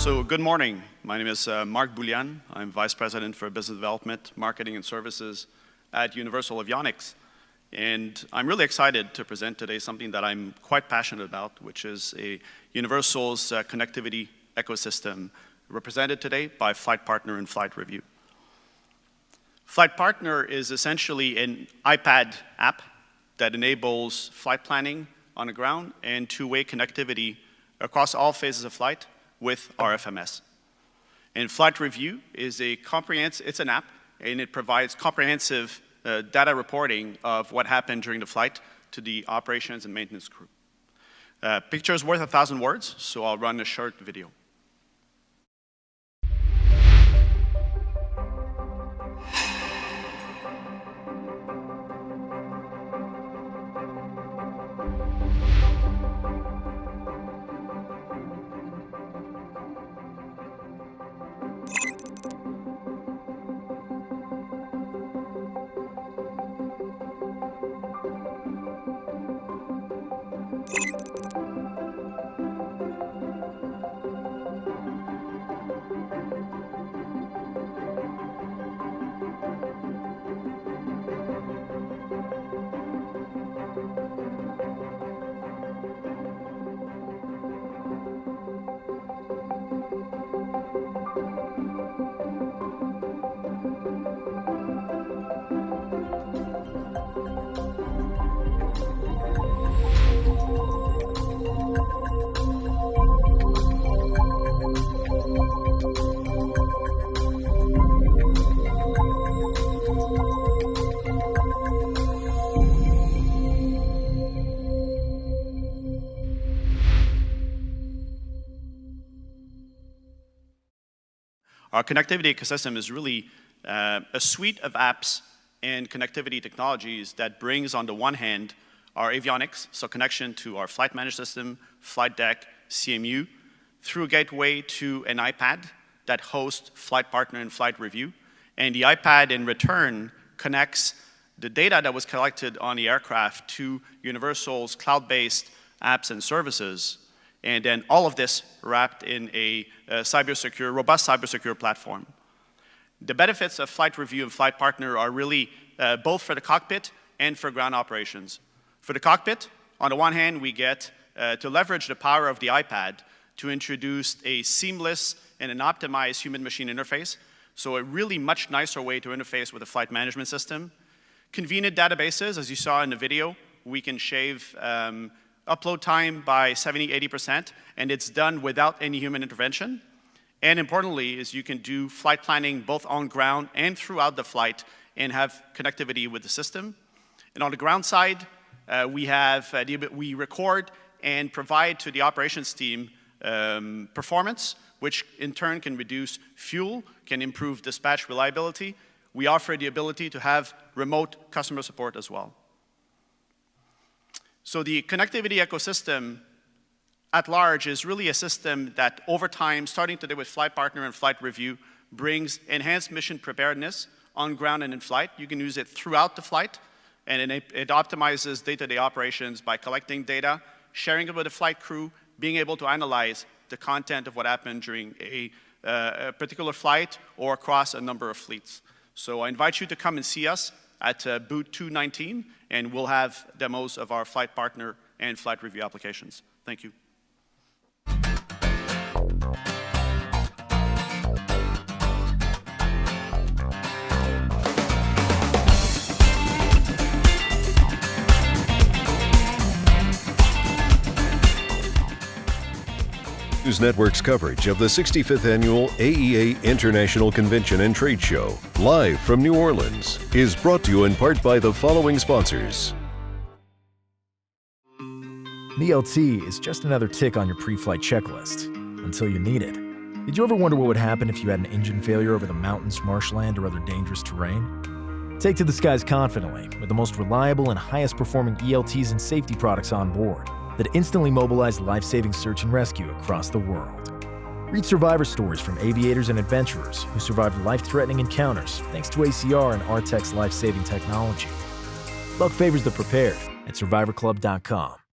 So good morning. My name is Marc Boulian. I'm Vice President for Business Development, Marketing and Services at Universal Avionics. And I'm really excited to present today something that I'm quite passionate about, which is a Universal's connectivity ecosystem, represented today by Flight Partner and Flight Review. Flight Partner is essentially an iPad app that enables flight planning on the ground and two-way connectivity across all phases of flight with RFMS. And Flight Review is it's an app, and it provides comprehensive data reporting of what happened during the flight to the operations and maintenance crew. Picture is worth 1,000 words, so I'll run a short video. Our connectivity ecosystem is really a suite of apps and connectivity technologies that brings, on the one hand, our avionics, so connection to our flight management system, flight deck, CMU, through a gateway to an iPad that hosts Flight Partner and Flight Review. And the iPad, in return, connects the data that was collected on the aircraft to Universal's cloud-based apps and services. And then all of this wrapped in a robust cybersecure platform. The benefits of Flight Review and Flight Partner are really both for the cockpit and for ground operations. For the cockpit, on the one hand, we get to leverage the power of the iPad to introduce a seamless and an optimized human-machine interface, so a really much nicer way to interface with a flight management system. Convenient databases, as you saw in the video, we can shave upload time by 70–80%, and it's done without any human intervention. And importantly, is you can do flight planning both on ground and throughout the flight and have connectivity with the system. And on the ground side, we record and provide to the operations team performance, which in turn can reduce fuel, can improve dispatch reliability. We offer the ability to have remote customer support as well. So the connectivity ecosystem at large is really a system that over time, starting today with Flight Partner and Flight Review, brings enhanced mission preparedness on ground and in flight. You can use it throughout the flight, and it optimizes day-to-day operations by collecting data, sharing it with the flight crew, being able to analyze the content of what happened during a particular flight or across a number of fleets. So I invite you to come and see us at booth 219, and we'll have demos of our Flight Partner and Flight Review applications. Thank you. News Network's coverage of the 65th Annual AEA International Convention and Trade Show, live from New Orleans, is brought to you in part by the following sponsors. BLT is just another tick on your pre-flight checklist, until you need it. Did you ever wonder what would happen if you had an engine failure over the mountains, marshland, or other dangerous terrain? Take to the skies confidently with the most reliable and highest performing ELTs and safety products on board that instantly mobilize life-saving search and rescue across the world. Read survivor stories from aviators and adventurers who survived life-threatening encounters thanks to ACR and Artex life-saving technology. Luck favors the prepared at survivorclub.com.